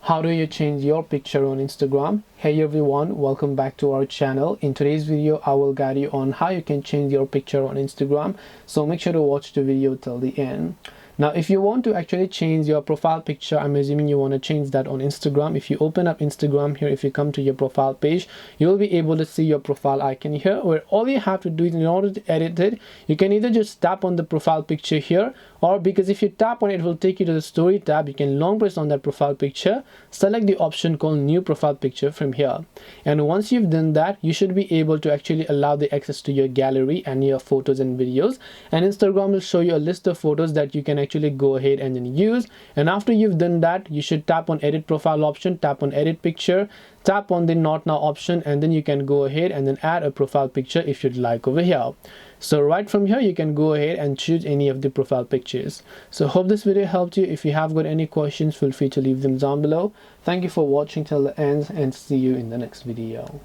How do you change your picture on Instagram? Hey everyone, welcome back to our channel. In today's video, I will guide you on how you can change your picture on Instagram. So make sure to watch the video till the end. Now, if you want to actually change your profile picture, I'm assuming you want to change that on Instagram. If you open up Instagram here, if you come to your profile page, you'll be able to see your profile icon here, where all you have to do is, in order to edit it, you can either just tap on the profile picture here, or because if you tap on it, it will take you to the story tab. You can long press on that profile picture, select the option called new profile picture from here. And once you've done that, you should be able to actually allow the access to your gallery and your photos and videos. And Instagram will show you a list of photos that you can actually go ahead and then use. And after you've done that, you should tap on edit profile option, tap on edit picture, tap on the not now option, and then you can go ahead and then add a profile picture if you'd like over here. So right from here, you can go ahead and choose any of the profile pictures. So hope this video helped you. If you have got any questions, feel free to leave them down below. Thank you for watching till the end, and see you in the next video.